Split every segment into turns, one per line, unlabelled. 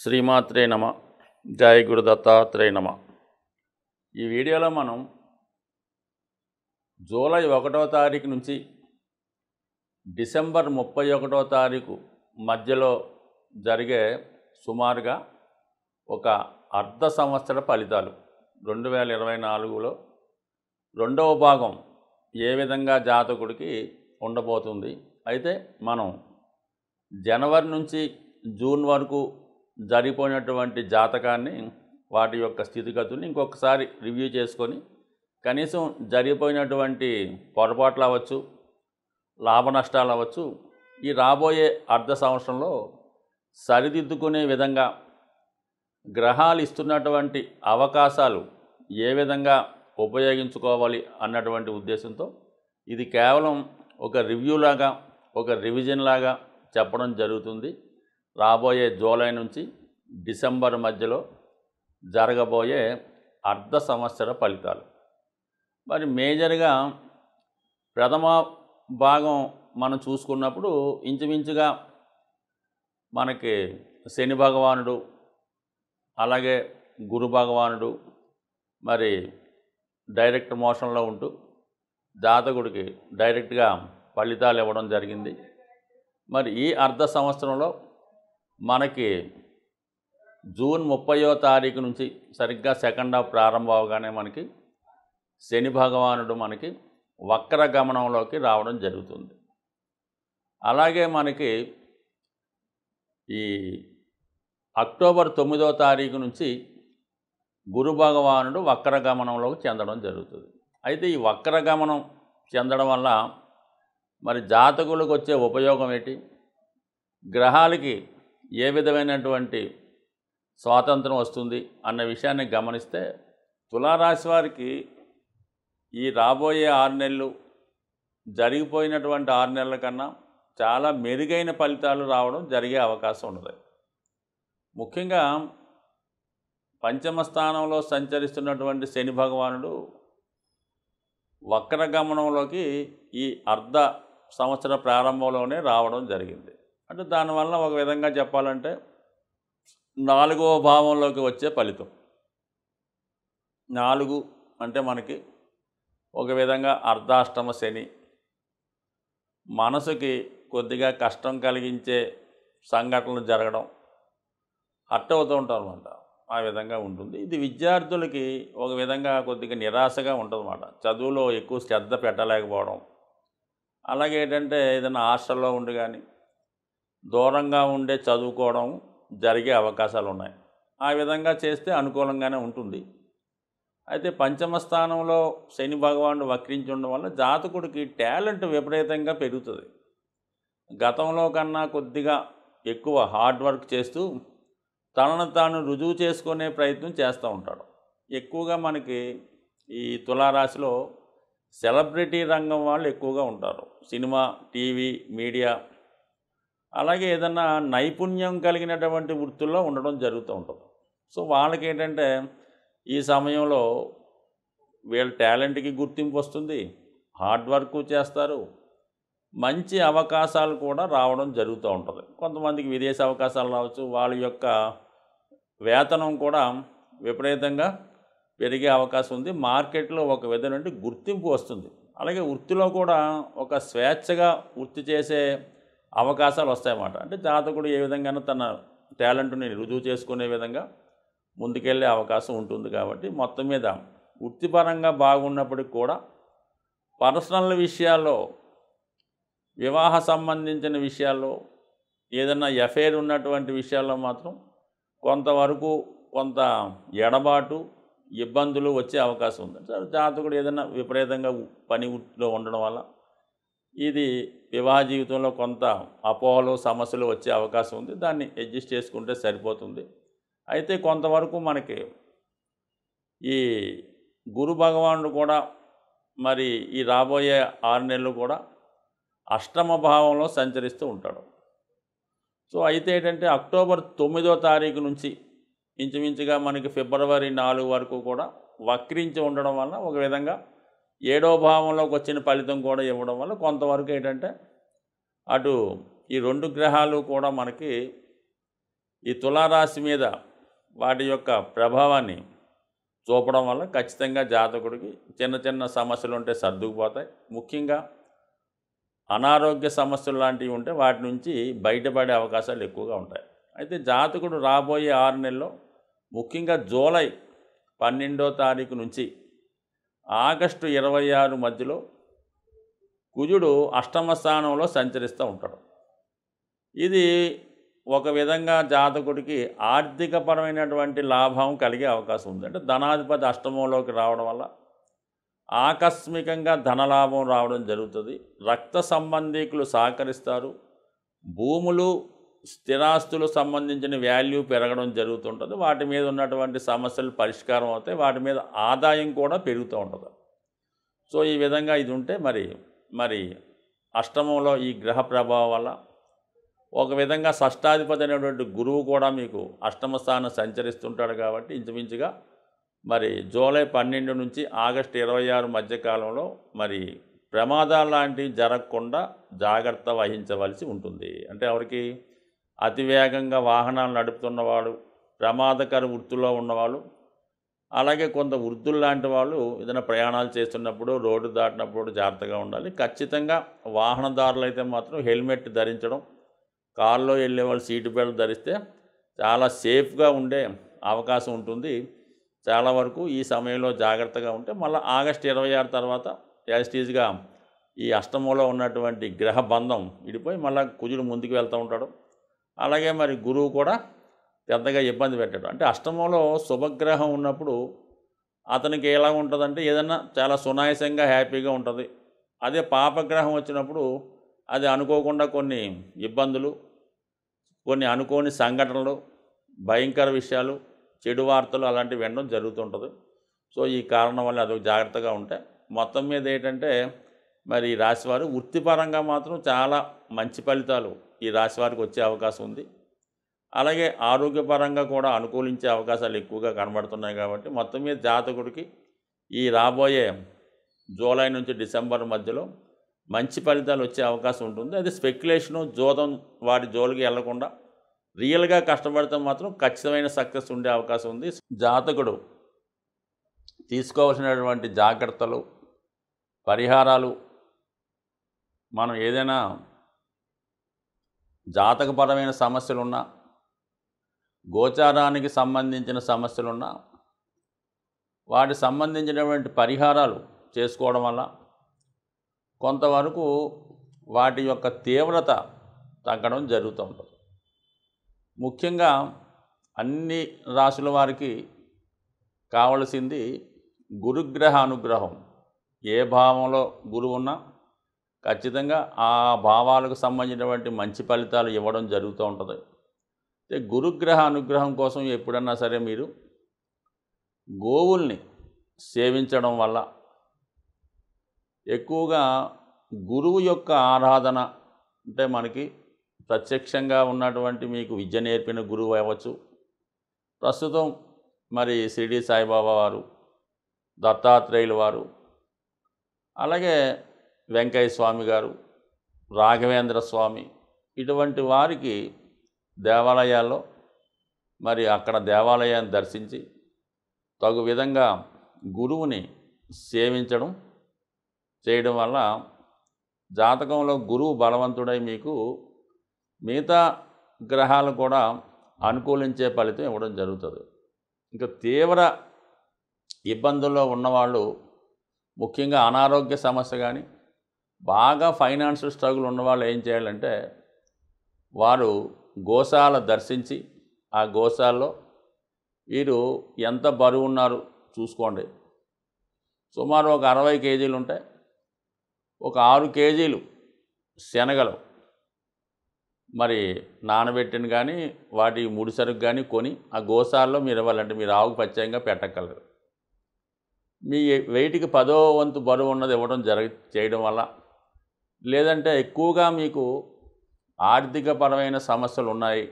శ్రీమాత్రే నమ. జై గురు దత్తాత్రేయ నమ. ఈ వీడియోలో మనం జూలై 1వ తారీఖు నుంచి డిసెంబర్ 31వ తారీఖు మధ్యలో జరిగే సుమారుగా ఒక అర్ధ సంవత్సర ఫలితాలు 2024లో రెండవ భాగం ఏ విధంగా జాతకుడికి ఉండబోతుంది. అయితే మనం జనవరి నుంచి జూన్ వరకు జరిగిపోయినటువంటి జాతకాన్ని, వాటి యొక్క స్థితిగతుల్ని ఇంకొకసారి రివ్యూ చేసుకొని కనీసం జరిగిపోయినటువంటి పొరపాట్లు అవ్వచ్చు, లాభ నష్టాలు అవ్వచ్చు, ఈ రాబోయే అర్ధ సంవత్సరంలో సరిదిద్దుకునే విధంగా గ్రహాలు ఇస్తున్నటువంటి అవకాశాలు ఏ విధంగా ఉపయోగించుకోవాలి అన్నటువంటి ఉద్దేశంతో ఇది కేవలం ఒక రివ్యూ లాగా, ఒక రివిజన్ లాగా చెప్పడం జరుగుతుంది. రాబోయే జూలై నుంచి డిసెంబర్ మధ్యలో జరగబోయే అర్ధ సంవత్సర ఫలితాలు. మరి మేజర్గా ప్రథమ భాగం మనం చూసుకున్నప్పుడు ఇంచుమించుగా మనకి శని భగవానుడు, అలాగే గురు భగవానుడు మరి డైరెక్ట్ మోషన్లో ఉంటూ జాతకుడికి డైరెక్ట్గా ఫలితాలు ఇవ్వడం జరిగింది. మరి ఈ అర్ధ సంవత్సరంలో మనకి జూన్ 30వ తారీఖు నుంచి సరిగ్గా సెకండ్ హాఫ్ ప్రారంభం అవగానే మనకి శని భగవానుడు మనకి వక్ర గమనంలోకి రావడం జరుగుతుంది. అలాగే మనకి ఈ అక్టోబర్ 9వ తారీఖు నుంచి గురు భగవానుడు వక్ర గమనంలోకి చెందడం జరుగుతుంది. అయితే ఈ వక్ర గమనం చెందడం వల్ల మరి జాతకులకు వచ్చే ఉపయోగం ఏంటి, గ్రహాలకి ఏ విధమైనటువంటి స్వాతంత్రం వస్తుంది అన్న విషయాన్ని గమనిస్తే తులారాశి వారికి ఈ రాబోయే 6 నెలలు జరిగిపోయినటువంటి 6 నెలల కన్నా చాలా మెరుగైన ఫలితాలు రావడం జరిగే అవకాశం ఉన్నది. ముఖ్యంగా పంచమ స్థానంలో సంచరిస్తున్నటువంటి శని భగవానుడు వక్రగమనంలోకి ఈ అర్ధ సంవత్సర ప్రారంభంలోనే రావడం జరిగింది. అంటే దానివల్ల ఒక విధంగా చెప్పాలంటే 4వ భావంలోకి వచ్చే ఫలితం. 4 అంటే మనకి ఒక విధంగా అర్ధాష్టమ శని, మనసుకి కొద్దిగా కష్టం కలిగించే సంఘటనలు జరగడం, హర్ట్ అవుతూ ఉంటారు అన్నమాట. ఆ విధంగా ఉంటుంది. ఇది విద్యార్థులకి ఒక విధంగా కొద్దిగా నిరాశగా ఉంటుందన్నమాట. చదువులో ఎక్కువ శ్రద్ధ పెట్టలేకపోవడం, అలాగే ఏంటంటే ఏదైనా హాస్టల్లో ఉండి కానీ దూరంగా ఉండే చదువుకోవడం జరిగే అవకాశాలు ఉన్నాయి. ఆ విధంగా చేస్తే అనుకూలంగానే ఉంటుంది. అయితే పంచమ స్థానంలో శని భగవానుడు వక్రించి ఉండడం వల్ల జాతకుడికి టాలెంట్ విపరీతంగా పెరుగుతుంది. గతంలో కన్నా కొద్దిగా ఎక్కువ హార్డ్ వర్క్ చేస్తూ తనను తాను రుజువు చేసుకునే ప్రయత్నం చేస్తూ ఉంటాడు. ఎక్కువగా మనకి ఈ తులారాశిలో సెలబ్రిటీ రంగం వాళ్ళు ఎక్కువగా ఉంటారు. సినిమా, టీవీ, మీడియా, అలాగే ఏదన్నా నైపుణ్యం కలిగినటువంటి వృత్తుల్లో ఉండడం జరుగుతూ ఉంటుంది. సో వాళ్ళకి ఏంటంటే ఈ సమయంలో వీళ్ళ టాలెంట్కి గుర్తింపు వస్తుంది, హార్డ్ వర్క్ చేస్తారు, మంచి అవకాశాలు కూడా రావడం జరుగుతూ ఉంటుంది. కొంతమందికి విదేశీ అవకాశాలు రావచ్చు, వాళ్ళ యొక్క వేతనం కూడా విపరీతంగా పెరిగే అవకాశం ఉంది. మార్కెట్లో ఒక విధమైన గుర్తింపు వస్తుంది. అలాగే వృత్తిలో కూడా ఒక స్వేచ్ఛగా వృత్తి చేసే అవకాశాలు వస్తాయన్నమాట. అంటే జాతకుడు ఏ విధంగా తన టాలెంట్ని రుజువు చేసుకునే విధంగా ముందుకెళ్ళే అవకాశం ఉంటుంది. కాబట్టి మొత్తం మీద వృత్తిపరంగా బాగున్నప్పటికి కూడా పర్సనల్ విషయాల్లో, వివాహ సంబంధించిన విషయాల్లో, ఏదైనా ఎఫైర్ ఉన్నటువంటి విషయాల్లో మాత్రం కొంతవరకు కొంత ఎడబాటు, ఇబ్బందులు వచ్చే అవకాశం ఉంది. జాతకుడు ఏదైనా విపరీతంగా పని వృత్తిలో ఉండడం వల్ల ఇది వివాహ జీవితంలో కొంత అపోహలు, సమస్యలు వచ్చే అవకాశం ఉంది. దాన్ని అడ్జస్ట్ చేసుకుంటే సరిపోతుంది. అయితే కొంతవరకు మనకి ఈ గురు భగవానుడు కూడా మరి ఈ రాబోయే 6 నెలలు కూడా అష్టమ భావంలో సంచరిస్తూ ఉంటాడు. సో అయితే ఏంటంటే అక్టోబర్ 9వ తారీఖు నుంచి ఇంచుమించుగా మనకి ఫిబ్రవరి 4 వరకు కూడా వక్రించి ఉండడం వల్ల ఒక విధంగా 7వ భావంలోకి వచ్చిన ఫలితం కూడా ఇవ్వడం వల్ల కొంతవరకు ఏంటంటే అటు ఈ 2 గ్రహాలు కూడా మనకి ఈ తులారాశి మీద వాటి యొక్క ప్రభావాన్ని చూపడం వల్ల ఖచ్చితంగా జాతకుడికి చిన్న చిన్న సమస్యలు ఉంటే సర్దుకుపోతాయి. ముఖ్యంగా అనారోగ్య సమస్యలు లాంటివి ఉంటే వాటి నుంచి బయటపడే అవకాశాలు ఎక్కువగా ఉంటాయి. అయితే జాతకుడు రాబోయే 6 నెలల్లో ముఖ్యంగా జూలై 12వ తారీఖు నుంచి ఆగస్టు 26 మధ్యలో కుజుడు అష్టమ స్థానంలో సంచరిస్తూ ఉంటాడు. ఇది ఒక విధంగా జాతకుడికి ఆర్థికపరమైనటువంటి లాభం కలిగే అవకాశం ఉంది. అంటే ధనాధిపతి అష్టమంలోకి రావడం వల్ల ఆకస్మికంగా ధనలాభం రావడం జరుగుతుంది. రక్త సంబంధీకులు సహకరిస్తారు. భూములు స్థిరాస్తులు సంబంధించిన వాల్యూ పెరగడం జరుగుతుంటుంది. వాటి మీద ఉన్నటువంటి సమస్యలు పరిష్కారం అవుతాయి. వాటి మీద ఆదాయం కూడా పెరుగుతూ ఉంటుంది. సో ఈ విధంగా ఇది ఉంటే మరి అష్టమంలో ఈ గ్రహ ప్రభావం వల్ల ఒక విధంగా షష్టాధిపతి అనేటువంటి గురువు కూడా మీకు అష్టమ స్థానం సంచరిస్తుంటాడు. కాబట్టి ఇంచుమించుగా జూలై 12 నుంచి ఆగస్టు 26 మధ్యకాలంలో ప్రమాదాలు లాంటివి జరగకుండా జాగ్రత్త వహించవలసి ఉంటుంది. అంటే ఎవరికి అతివేగంగా వాహనాలు నడుపుతున్నవాడు, ప్రమాదకర వృత్తిలో ఉన్నవాళ్ళు, అలాగే కొంత వృద్ధులు లాంటి వాళ్ళు ఏదైనా ప్రయాణాలు చేస్తున్నప్పుడు రోడ్డు దాటినప్పుడు జాగ్రత్తగా ఉండాలి. ఖచ్చితంగా వాహనదారులు అయితే మాత్రం హెల్మెట్ ధరించడం, కారులో వెళ్ళే వాళ్ళు సీటు బెల్ట్ ధరిస్తే చాలా సేఫ్గా ఉండే అవకాశం ఉంటుంది. చాలా వరకు ఈ సమయంలో జాగ్రత్తగా ఉంటే మళ్ళీ ఆగస్టు 26 తర్వాత యాజిటీజ్గా ఈ అష్టమంలో ఉన్నటువంటి గ్రహ బంధం విడిపోయి మళ్ళీ కుజుడు ముందుకు వెళ్తూ ఉంటాడు. అలాగే గురువు కూడా పెద్దగా ఇబ్బంది పెట్టాడు. అంటే అష్టమంలో శుభగ్రహం ఉన్నప్పుడు అతనికి ఎలా ఉంటుందంటే ఏదన్నా చాలా సునాయాసంగా హ్యాపీగా ఉంటుంది. అదే పాపగ్రహం వచ్చినప్పుడు అది అనుకోకుండా కొన్ని ఇబ్బందులు, కొన్ని అనుకోని సంఘటనలు, భయంకర విషయాలు, చెడు వార్తలు అలాంటివి వినడం జరుగుతుంటుంది. సో ఈ కారణం వల్ల అదొక జాగ్రత్తగా ఉంటే మొత్తం మీద ఏంటంటే ఈ రాశివారు వృత్తిపరంగా మాత్రం చాలా మంచి ఫలితాలు ఈ రాశివారికి వచ్చే అవకాశం ఉంది. అలాగే ఆరోగ్యపరంగా కూడా అనుకూలించే అవకాశాలు ఎక్కువగా కనబడుతున్నాయి. కాబట్టి మొత్తం మీద జాతకుడికి ఈ రాబోయే జూలై నుంచి డిసెంబర్ మధ్యలో మంచి ఫలితాలు వచ్చే అవకాశం ఉంటుంది. అది స్పెక్యులేషను, జోదం వాటి జోలికి వెళ్లకుండా రియల్గా కష్టపడితే మాత్రం ఖచ్చితమైన సక్సెస్ ఉండే అవకాశం ఉంది. జాతకుడు తీసుకోవాల్సినటువంటి జాగ్రత్తలు, పరిహారాలు, మనం ఏదైనా జాతకపరమైన సమస్యలున్నా, గోచారానికి సంబంధించిన సమస్యలున్నా వాటికి సంబంధించినటువంటి పరిహారాలు చేసుకోవడం వల్ల కొంతవరకు వాటి యొక్క తీవ్రత తగ్గడం జరుగుతూ ఉంటుంది. ముఖ్యంగా అన్ని రాశుల వారికి కావలసింది గురుగ్రహ అనుగ్రహం. ఏ భావంలో గురువు ఉన్నా ఖచ్చితంగా ఆ భావాలకు సంబంధించినటువంటి మంచి ఫలితాలు ఇవ్వడం జరుగుతూ ఉంటుంది. గురుగ్రహ అనుగ్రహం కోసం ఎప్పుడన్నా సరే మీరు గోవుల్ని సేవించడం వల్ల ఎక్కువగా గురువు యొక్క ఆరాధన, అంటే మనకి ప్రత్యక్షంగా ఉన్నటువంటి మీకు విద్య నేర్పిన గురువు అవ్వచ్చు, ప్రస్తుతం షిరిడి సాయిబాబా వారు, దత్తాత్రేయుల వారు, అలాగే వెంకయ్య స్వామి గారు, రాఘవేంద్ర స్వామి, ఇటువంటి వారికి దేవాలయాల్లో అక్కడ దేవాలయాన్ని దర్శించి తగు విధంగా గురువుని సేవించడం చేయడం వల్ల జాతకంలో గురువు బలవంతుడై మీకు మిగతా గ్రహాలు కూడా అనుకూలించే ఫలితం ఇవ్వడం జరుగుతుంది. ఇంకా తీవ్ర ఇబ్బందుల్లో ఉన్నవాళ్ళు, ముఖ్యంగా అనారోగ్య సమస్య కానీ బాగా ఫైనాన్షియల్ స్ట్రగుల్ ఉన్నవాళ్ళు ఏం చేయాలంటే వారు గోశాల దర్శించి ఆ గోశాలలో వీరు ఎంత బరువు ఉన్నారు చూసుకోండి. సుమారు ఒక 60 కేజీలు ఉంటాయి. ఒక 6 కేజీలు శనగలు నానబెట్టిన కానీ వాటి ముడిసరుకు కానీ కొని ఆ గోశాలలో మీరు ఇవ్వాలంటే మీరు ఆవుకు ప్రత్యేకంగా పెట్టగలరు. మీ వెయిట్కి 10వ వంతు బరువు ఉన్నది ఇవ్వడం చేయడం వల్ల, లేదంటే ఎక్కువగా మీకు ఆర్థికపరమైన సమస్యలు ఉన్నాయి,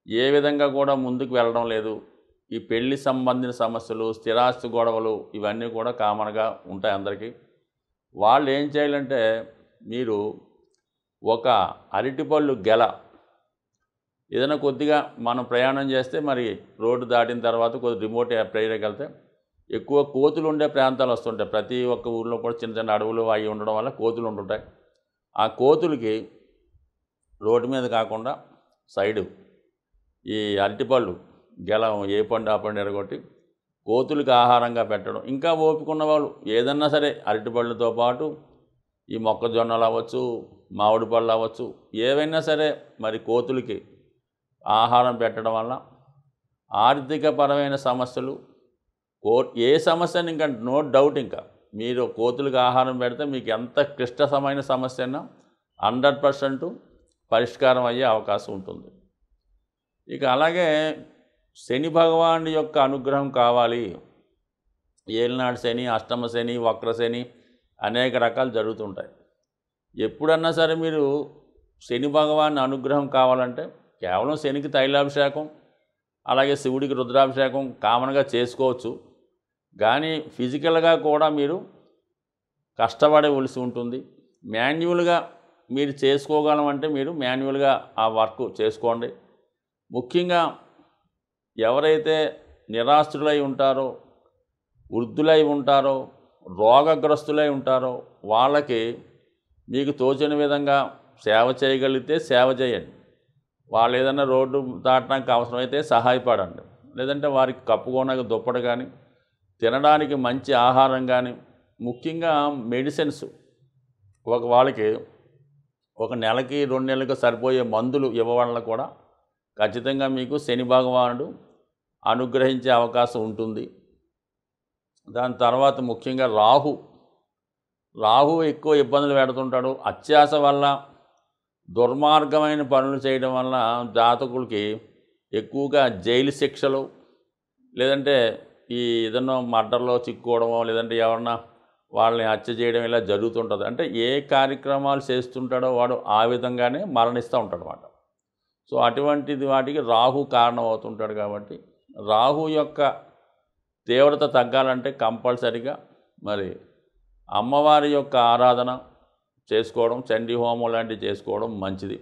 ఏ విధంగా కూడా ముందుకు వెళ్ళడం లేదు, ఈ పెళ్లి సంబంధించిన సమస్యలు, స్థిరాస్తి గొడవలు ఇవన్నీ కూడా కామన్గా ఉంటాయి అందరికీ. వాళ్ళు ఏం చేయాలంటే మీరు ఒక అరటిపళ్ళు గెల ఏదైనా కొద్దిగా మనం ప్రయాణం చేస్తే మరి రోడ్డు దాటిన తర్వాత కొద్ది రిమోట్ ఏరియాకి వెళ్తే ఎక్కువ కోతులు ఉండే ప్రాంతాలు వస్తుంటాయి. ప్రతి ఒక్క ఊర్లో కూడా చిన్న చిన్న అడవులు అవి ఉండడం వల్ల కోతులు ఉంటుంటాయి. ఆ కోతులకి రోడ్డు మీద కాకుండా సైడు ఈ అరటిపళ్ళు గెలం ఏ పండు ఆ పండు ఎరగొట్టి కోతులకి ఆహారంగా పెట్టడం. ఇంకా ఓపిక ఉన్న వాళ్ళు ఏదన్నా సరే అరటిపళ్ళతో పాటు ఈ మొక్కజొన్నలు అవ్వచ్చు, మామిడి పళ్ళు అవ్వచ్చు, ఏవైనా సరే మరి కోతులకి ఆహారం పెట్టడం వల్ల ఆర్థికపరమైన సమస్యలు ఏ సమస్యని ఇంకా నో డౌట్ ఇంకా మీరు కోతులకు ఆహారం పెడితే మీకు ఎంత క్లిష్టమైన సమస్య అయినా 100% పరిష్కారం అయ్యే అవకాశం ఉంటుంది. ఇక అలాగే శని భగవానుడి యొక్క అనుగ్రహం కావాలి. ఏలినాడు శని, అష్టమ శని, వక్ర శని అనేక రకాలు జరుగుతుంటాయి. ఎప్పుడన్నా సరే మీరు శని భగవాన్ అనుగ్రహం కావాలంటే కేవలం శనికి తైలాభిషేకం, అలాగే శివుడికి రుద్రాభిషేకం కామన్గా చేసుకోవచ్చు. కానీ ఫిజికల్గా కూడా మీరు కష్టపడవలసి ఉంటుంది. మాన్యువల్గా మీరు చేసుకోగలమంటే మీరు మాన్యువల్గా ఆ వర్క్ చేసుకోండి. ముఖ్యంగా ఎవరైతే నిరాశ్రులై ఉంటారో, వృద్ధులై ఉంటారో, రోగగ్రస్తులై ఉంటారో వాళ్ళకి మీకు తోచిన విధంగా సేవ చేయగలిగితే సేవ చేయండి. వాళ్ళు ఏదైనా రోడ్డు దాటడానికి అవసరమైతే సహాయపడండి. లేదంటే వారికి కప్పుకోనక దుప్పటి కానీ, తినడానికి మంచి ఆహారం కానీ, ముఖ్యంగా మెడిసిన్స్ వాళ్ళకి ఒక నెలకి 2 నెలలకు సరిపోయే మందులు ఇవ్వడం కూడా ఖచ్చితంగా మీకు శని భగవానుడు అనుగ్రహించే అవకాశం ఉంటుంది. దాని తర్వాత ముఖ్యంగా రాహు ఎక్కువ ఇబ్బందులు పెడుతుంటాడు. అత్యాశ వల్ల దుర్మార్గమైన పనులు చేయడం వల్ల జాతకులకి ఎక్కువగా జైలు శిక్షలు, లేదంటే ఈ ఏదన్నా మర్డర్లో చిక్కుకోవడమో, లేదంటే ఎవరన్నా వాళ్ళని హత్య చేయడం ఇలా జరుగుతుంటుంది. అంటే ఏ కార్యక్రమాలు చేస్తుంటాడో వాడు ఆ విధంగానే మరణిస్తూ ఉంటాడు అన్నమాట. సో అటువంటిది వాటికి రాహు కారణం అవుతుంటాడు. కాబట్టి రాహు యొక్క తీవ్రత తగ్గాలంటే కంపల్సరిగా మరి అమ్మవారి యొక్క ఆరాధన చేసుకోవడం, చండీ హోమం లాంటివి చేసుకోవడం మంచిది.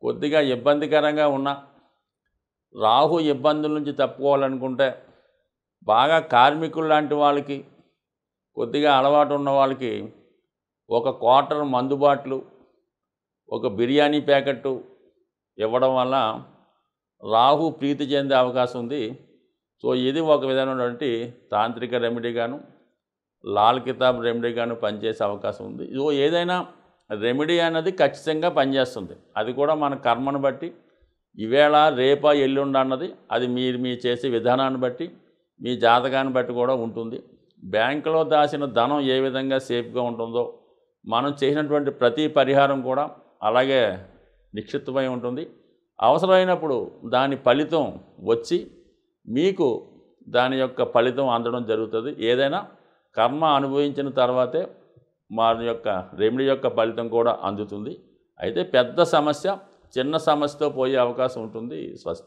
కొద్దిగా ఇబ్బందికరంగా ఉన్న రాహు ఇబ్బందుల నుంచి తప్పుకోవాలనుకుంటే బాగా కార్మికులు లాంటి వాళ్ళకి, కొద్దిగా అలవాటు ఉన్న వాళ్ళకి ఒక క్వార్టర్ మందు బాటిలు, ఒక బిర్యానీ ప్యాకెట్టు ఇవ్వడం వల్ల రాహు ప్రీతి చెందే అవకాశం ఉంది. సో ఇది ఒక విధమైనటువంటి తాంత్రిక రెమెడీగాను, లాల్ కితాబ్ రెమెడీగాను పనిచేసే అవకాశం ఉంది. సో ఏదైనా రెమెడీ అనేది ఖచ్చితంగా పనిచేస్తుంది. అది కూడా మన కర్మను బట్టి, ఈవేళ రేపా ఎల్లుండి అన్నది అది మీ చేసే విధానాన్ని బట్టి, మీ జాతకాన్ని బట్టి కూడా ఉంటుంది. బ్యాంకులో దాచిన ధనం ఏ విధంగా సేఫ్గా ఉంటుందో మనం చేసినటువంటి ప్రతి పరిహారం కూడా అలాగే నిక్షిప్తమై ఉంటుంది. అవసరమైనప్పుడు దాని ఫలితం వచ్చి మీకు దాని యొక్క ఫలితం అందడం జరుగుతుంది. ఏదైనా కర్మ అనుభవించిన తర్వాతే మా యొక్క రెమెడీ యొక్క ఫలితం కూడా అందుతుంది. అయితే పెద్ద సమస్య చిన్న సమస్యతో పోయే అవకాశం ఉంటుంది. స్వస్తి.